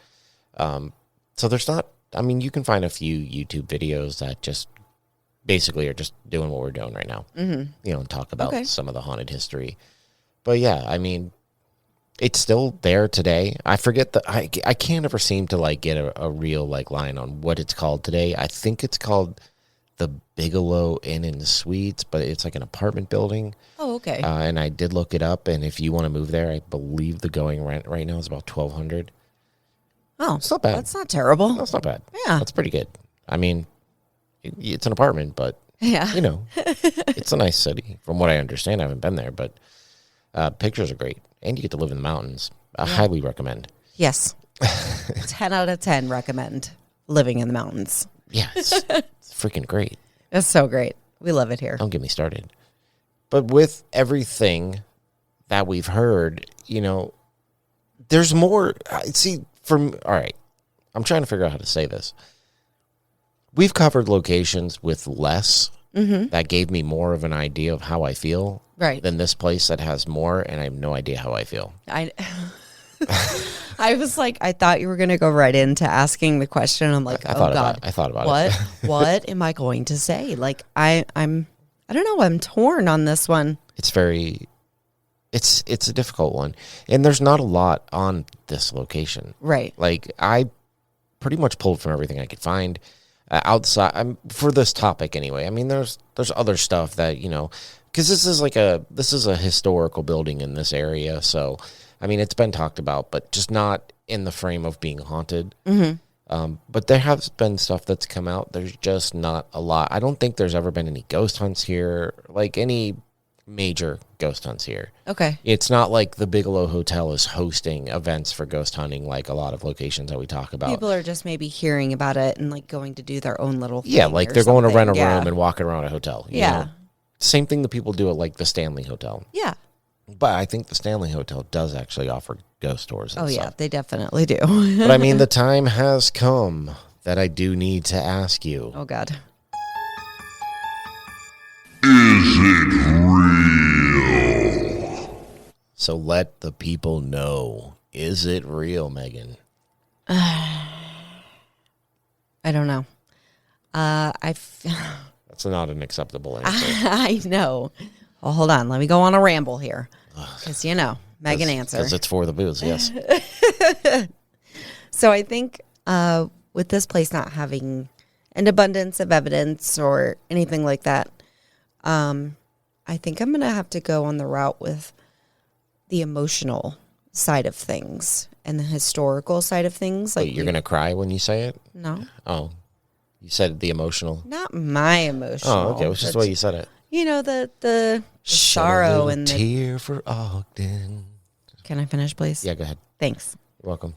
[SPEAKER 2] So there's not. I mean, you can find a few YouTube videos that just basically are just doing what we're doing right now. And talk about some of the haunted history. But yeah, I mean, it's still there today. I forget I can't ever seem to like get a real like line on what it's called today. I think it's called the Bigelow Inn and Suites, but it's like an apartment building.
[SPEAKER 1] Oh, okay.
[SPEAKER 2] And I did look it up, and if you want to move there, I believe the going rent right now is about $1,200.
[SPEAKER 1] Oh,
[SPEAKER 2] it's not bad.
[SPEAKER 1] That's not terrible.
[SPEAKER 2] That's not bad.
[SPEAKER 1] Yeah.
[SPEAKER 2] That's pretty good. I mean, it's an apartment, but,
[SPEAKER 1] Yeah.
[SPEAKER 2] it's a nice city. From what I understand, I haven't been there, but pictures are great. And you get to live in the mountains. I highly recommend.
[SPEAKER 1] Yes. 10 out of 10 recommend living in the mountains.
[SPEAKER 2] Yeah, it's freaking great.
[SPEAKER 1] It's so great. We love it here.
[SPEAKER 2] Don't get me started. But with everything that we've heard, there's more. See, all right, I'm trying to figure out how to say this. We've covered locations with less that gave me more of an idea of how I feel than this place that has more, and I have no idea how I feel.
[SPEAKER 1] I was like, I thought you were going to go right into asking the question. I'm like,
[SPEAKER 2] I
[SPEAKER 1] oh God,
[SPEAKER 2] I thought about
[SPEAKER 1] what,
[SPEAKER 2] it.
[SPEAKER 1] what am I going to say? Like, I don't know. I'm torn on this one.
[SPEAKER 2] It's a difficult one, and there's not a lot on this location.
[SPEAKER 1] Right.
[SPEAKER 2] Like, I pretty much pulled from everything I could find outside for this topic anyway. I mean, there's other stuff that, because this is a historical building in this area. So, I mean, it's been talked about, but just not in the frame of being haunted. But there has been stuff that's come out. There's just not a lot. I don't think there's ever been any ghost hunts here, like any major ghost hunts here.
[SPEAKER 1] Okay.
[SPEAKER 2] It's not like the Bigelow Hotel is hosting events for ghost hunting like a lot of locations that we talk about.
[SPEAKER 1] People are just maybe hearing about it and like going to do their own little thing.
[SPEAKER 2] Yeah, like they're going to rent a room and walking around a hotel. You know? Same thing that people do at like the Stanley Hotel.
[SPEAKER 1] Yeah.
[SPEAKER 2] But I think the Stanley Hotel does actually offer ghost tours and stuff.
[SPEAKER 1] Yeah, they definitely do.
[SPEAKER 2] But I mean, the time has come that I do need to ask you.
[SPEAKER 1] Oh, God.
[SPEAKER 3] Is it real?
[SPEAKER 2] So let the people know. Is it real, Megan?
[SPEAKER 1] I don't know.
[SPEAKER 2] That's not an acceptable answer.
[SPEAKER 1] I know. Well, hold on. Let me go on a ramble here. Because, Megan answer.
[SPEAKER 2] Because it's for the booze, yes.
[SPEAKER 1] So I think with this place not having an abundance of evidence or anything like that, I think I'm going to have to go on the route with the emotional side of things and the historical side of things. Like,
[SPEAKER 2] Wait, you're going to cry when you say it?
[SPEAKER 1] No.
[SPEAKER 2] Oh, you said the emotional.
[SPEAKER 1] Not my emotional.
[SPEAKER 2] Oh, okay. It was just the way you said it.
[SPEAKER 1] The sorrow and the
[SPEAKER 2] tear for Ogden.
[SPEAKER 1] Can I finish, please?
[SPEAKER 2] Yeah, go ahead.
[SPEAKER 1] Thanks.
[SPEAKER 2] You're welcome.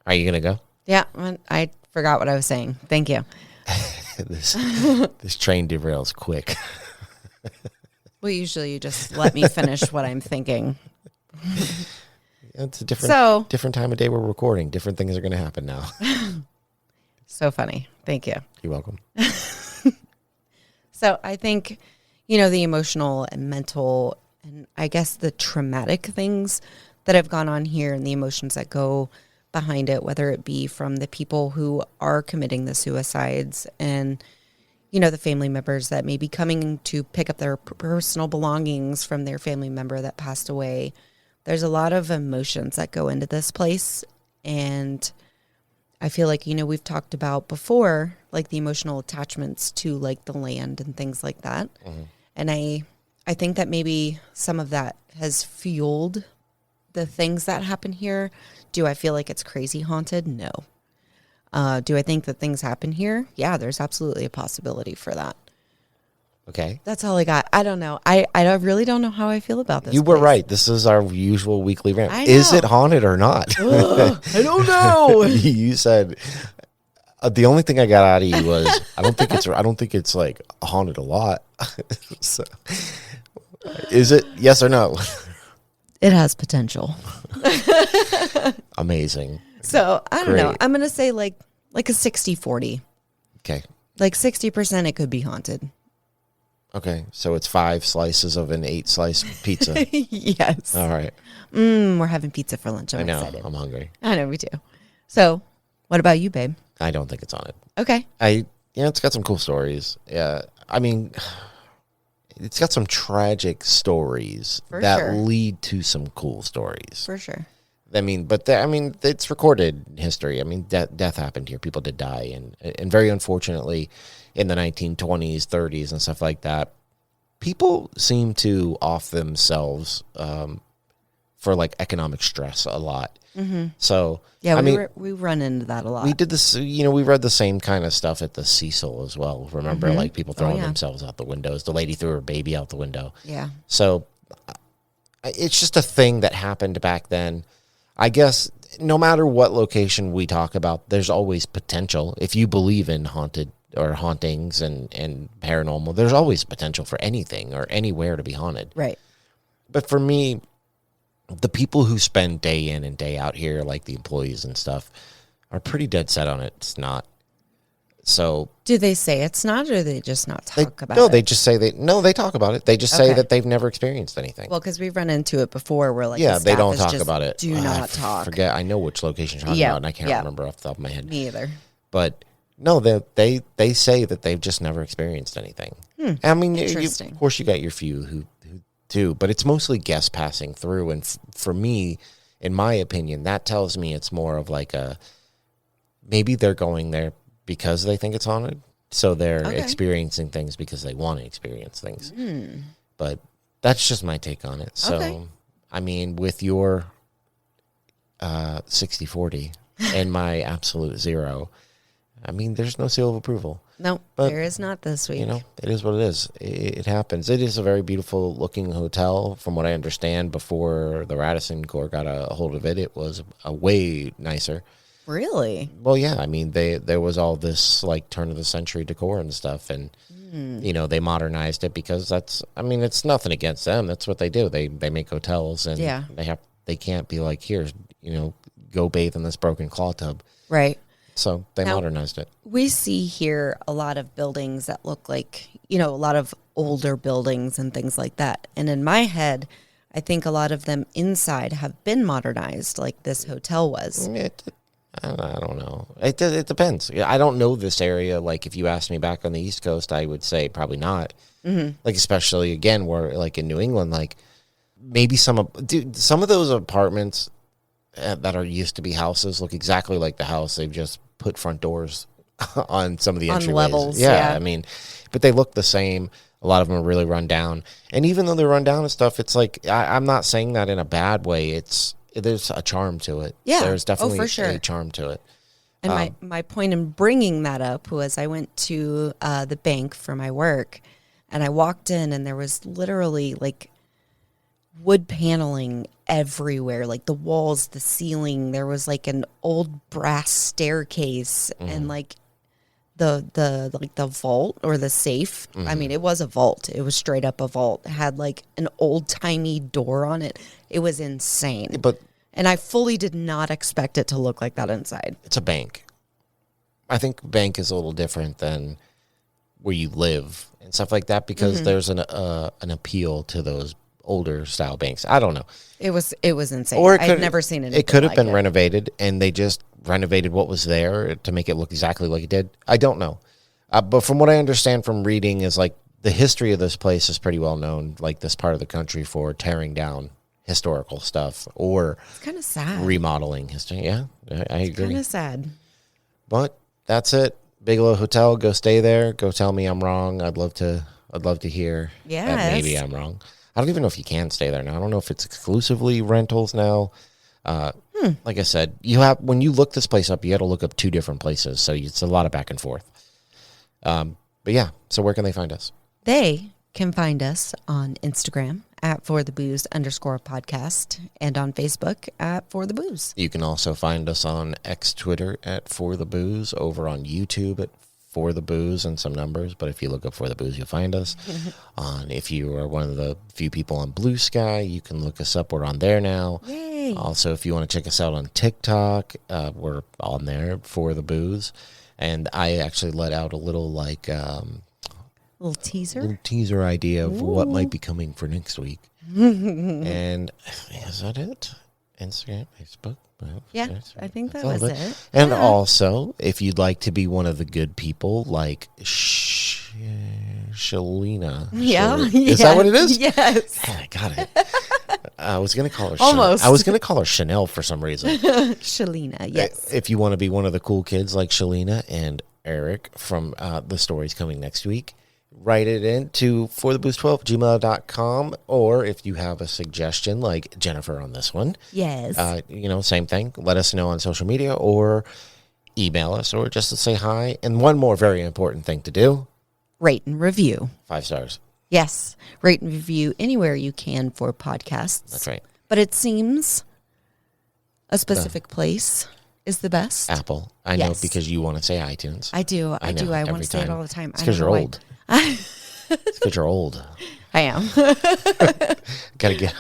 [SPEAKER 2] Are you going to go?
[SPEAKER 1] Yeah, I forgot what I was saying. Thank you.
[SPEAKER 2] This train derails quick.
[SPEAKER 1] Well, usually you just let me finish what I'm thinking.
[SPEAKER 2] It's a different time of day we're recording. Different things are going to happen now.
[SPEAKER 1] So funny. Thank you.
[SPEAKER 2] You're welcome.
[SPEAKER 1] So I think, the emotional and mental and I guess the traumatic things that have gone on here and the emotions that go behind it, whether it be from the people who are committing the suicides and, the family members that may be coming to pick up their personal belongings from their family member that passed away. There's a lot of emotions that go into this place. And I feel like, we've talked about before, like the emotional attachments to like the land and things like that. Mm-hmm. And I think that maybe some of that has fueled the things that happen here. Do I feel like it's crazy haunted? No. Do I think that things happen here? Yeah, there's absolutely a possibility for that.
[SPEAKER 2] Okay.
[SPEAKER 1] That's all I got. I don't know. I really don't know how I feel about this.
[SPEAKER 2] You were
[SPEAKER 1] place.
[SPEAKER 2] right. This is our usual weekly rant.
[SPEAKER 1] I
[SPEAKER 2] Is
[SPEAKER 1] know.
[SPEAKER 2] it haunted or not?
[SPEAKER 1] Ugh, I don't know.
[SPEAKER 2] You said the only thing I got out of you was I don't think it's like haunted a lot. So, is it yes or no?
[SPEAKER 1] It has potential.
[SPEAKER 2] Amazing.
[SPEAKER 1] So I don't know.
[SPEAKER 2] Great.
[SPEAKER 1] I'm going to say like a 60-40.
[SPEAKER 2] Okay.
[SPEAKER 1] Like 60% it could be haunted.
[SPEAKER 2] Okay. So it's 5 slices of an 8-slice pizza.
[SPEAKER 1] Yes.
[SPEAKER 2] All right.
[SPEAKER 1] We're having pizza for lunch. I'm
[SPEAKER 2] I know.
[SPEAKER 1] excited.
[SPEAKER 2] I'm hungry.
[SPEAKER 1] I know, me too. So what about you, babe?
[SPEAKER 2] I don't think it's haunted.
[SPEAKER 1] Okay.
[SPEAKER 2] It's got some cool stories. Yeah. I mean, it's got some tragic stories
[SPEAKER 1] For
[SPEAKER 2] that
[SPEAKER 1] sure.
[SPEAKER 2] lead to some cool stories.
[SPEAKER 1] For sure.
[SPEAKER 2] I mean, it's recorded history. I mean, death happened here. People did die, and very unfortunately, in the 1920s, 30s, and stuff like that, people seem to off themselves for like economic stress a lot. Mm-hmm. So
[SPEAKER 1] Yeah, we run into that a lot.
[SPEAKER 2] we did this. We read the same kind of stuff at the Cecil as well. Remember, like people throwing
[SPEAKER 1] yeah.
[SPEAKER 2] themselves out the windows. The lady threw her baby out the window.
[SPEAKER 1] Yeah.
[SPEAKER 2] So it's just a thing that happened back then. I guess no matter what location we talk about, there's always potential. If you believe in haunted or hauntings and paranormal, there's always potential for anything or anywhere to be haunted.
[SPEAKER 1] Right.
[SPEAKER 2] But for me, the people who spend day in and day out here, like the employees and stuff, are pretty dead set on it. It's not. So
[SPEAKER 1] Do they say it's not, or they just not talk about
[SPEAKER 2] no,
[SPEAKER 1] it?
[SPEAKER 2] they just say they talk about it. They just say
[SPEAKER 1] Okay.
[SPEAKER 2] that they've never experienced anything.
[SPEAKER 1] Well, because we've run into it before where, like,
[SPEAKER 2] Yeah,
[SPEAKER 1] the
[SPEAKER 2] they
[SPEAKER 1] staff
[SPEAKER 2] don't
[SPEAKER 1] is
[SPEAKER 2] talk
[SPEAKER 1] just,
[SPEAKER 2] about it.
[SPEAKER 1] Do not talk.
[SPEAKER 2] Forget. I know which location you're talking
[SPEAKER 1] Yeah,
[SPEAKER 2] about, and I can't
[SPEAKER 1] yeah.
[SPEAKER 2] remember off the top of my head.
[SPEAKER 1] Me either.
[SPEAKER 2] But no, they say that they've just never experienced anything. I mean,
[SPEAKER 1] Interesting.
[SPEAKER 2] of course, you got your few who do, but it's mostly guests passing through. And for me, in my opinion, that tells me it's more of like maybe they're going there because they think it's haunted. So they're
[SPEAKER 1] Okay.
[SPEAKER 2] experiencing things because they want to experience things. But that's just my take on it. So,
[SPEAKER 1] Okay.
[SPEAKER 2] I mean, with your 60-40 and my absolute 0, I mean, there's no seal of approval.
[SPEAKER 1] No,
[SPEAKER 2] But,
[SPEAKER 1] there is not this week.
[SPEAKER 2] It is what it is. It happens. It is a very beautiful looking hotel. From what I understand, before the Radisson Corps got a hold of it, it was a way nicer.
[SPEAKER 1] Really?
[SPEAKER 2] Well, yeah. I mean, there was all this like turn of the century decor and stuff, and they modernized it because it's nothing against them. That's what they do. They make hotels, and
[SPEAKER 1] Yeah.
[SPEAKER 2] they can't be like, here, go bathe in this broken claw tub.
[SPEAKER 1] Right.
[SPEAKER 2] So they
[SPEAKER 1] Now-
[SPEAKER 2] modernized it.
[SPEAKER 1] We see here a lot of buildings that look like, a lot of older buildings and things like that. And in my head, I think a lot of them inside have been modernized like this hotel was.
[SPEAKER 2] I don't know. It depends. I don't know this area. Like, if you asked me back on the East Coast, I would say probably not. Mm-hmm. Like, especially, again, where, like, in New England, like, maybe some of those apartments that are used to be houses look exactly like the house. They've just put front doors on some of the
[SPEAKER 1] On
[SPEAKER 2] entryways.
[SPEAKER 1] levels,
[SPEAKER 2] Yeah,
[SPEAKER 1] yeah.
[SPEAKER 2] I mean, but they look the same. A lot of them are really run down. And even though they're run down and stuff, it's like, I'm not saying that in a bad way. There's a charm to it.
[SPEAKER 1] Yeah.
[SPEAKER 2] There's definitely
[SPEAKER 1] for sure.
[SPEAKER 2] a charm to it.
[SPEAKER 1] And my point in bringing that up was I went to the bank for my work, and I walked in, and there was literally like wood paneling everywhere, like the walls, the ceiling. There was like an old brass staircase, and like the vault or the safe. I mean, it was a vault. It was straight up a vault. It had like an old timey door on it. It was insane. And I fully did not expect it to look like that inside.
[SPEAKER 2] It's a bank. I think bank is a little different than where you live and stuff like that because there's an appeal to those older style banks. I don't know.
[SPEAKER 1] It was insane.
[SPEAKER 2] Or
[SPEAKER 1] I've never seen anything.
[SPEAKER 2] It could have
[SPEAKER 1] like
[SPEAKER 2] been
[SPEAKER 1] it.
[SPEAKER 2] renovated and they just renovated what was there to make it look exactly like it did. I don't know. But from what I understand from reading is like the history of this place is pretty well known, like this part of the country, for tearing down historical stuff or
[SPEAKER 1] It's kind of sad.
[SPEAKER 2] remodeling history. Yeah, I agree.
[SPEAKER 1] Kind of sad.
[SPEAKER 2] But that's it. Bigelow Hotel. Go stay there. Go tell me I'm wrong. I'd love to hear that
[SPEAKER 1] Yes.
[SPEAKER 2] maybe I'm wrong. I don't even know if you can stay there now. I don't know if it's exclusively rentals now. Like I said, when you look this place up, you got to look up 2 different places. So it's a lot of back and forth. But yeah, so where can they find us?
[SPEAKER 1] They can find us on Instagram at @forthebooze_podcast and on Facebook at @forthebooze.
[SPEAKER 2] You can also find us on X Twitter at @forthebooze, over on YouTube at @forthebooze and some numbers. But if you look up For the Booze, you'll find us. If you are one of the few people on Blue Sky, you can look us up. We're on there now.
[SPEAKER 1] Yay.
[SPEAKER 2] Also, if you want to check us out on TikTok, we're on there, For the Booze. And I actually let out a little
[SPEAKER 1] Little
[SPEAKER 2] teaser idea of what might be coming for next week. And is that it? Instagram, Facebook.
[SPEAKER 1] Yeah, I think that was it.
[SPEAKER 2] And also, if you'd like to be one of the good people, like Shalina.
[SPEAKER 1] Yeah.
[SPEAKER 2] Is that what it is?
[SPEAKER 1] Yes.
[SPEAKER 2] I got it. I was going to call her
[SPEAKER 1] Almost.
[SPEAKER 2] I was going to call her Chanel for some reason.
[SPEAKER 1] Shalina, yes.
[SPEAKER 2] If you want to be one of the cool kids like Shalina and Eric from the stories coming next week, write it in to forthebooze12@gmail.com, or if you have a suggestion like Jennifer on this one,
[SPEAKER 1] Yes.
[SPEAKER 2] Same thing. Let us know on social media or email us or just to say hi. And one more very important thing to do.
[SPEAKER 1] Rate and review.
[SPEAKER 2] 5 stars.
[SPEAKER 1] Yes. Rate and review anywhere you can for podcasts.
[SPEAKER 2] That's right.
[SPEAKER 1] But it seems a specific place is the best.
[SPEAKER 2] Apple. I know
[SPEAKER 1] Yes.
[SPEAKER 2] because you want to say iTunes.
[SPEAKER 1] I do. I
[SPEAKER 2] know,
[SPEAKER 1] want
[SPEAKER 2] every
[SPEAKER 1] to say it
[SPEAKER 2] time.
[SPEAKER 1] all the time.
[SPEAKER 2] It's because you're old. It's because you're old.
[SPEAKER 1] I am.
[SPEAKER 2] Gotta get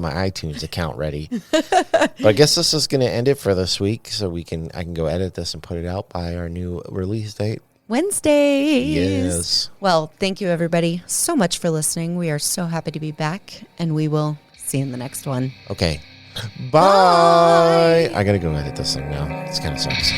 [SPEAKER 2] my iTunes account ready. But I guess this is going to end it for this week, so I can go edit this and put it out by our new release date.
[SPEAKER 1] Wednesdays.
[SPEAKER 2] Yes.
[SPEAKER 1] Well, thank you everybody so much for listening. We are so happy to be back, and we will see you in the next one.
[SPEAKER 2] Okay. Bye. I gotta go edit this thing now. This kind of sucks.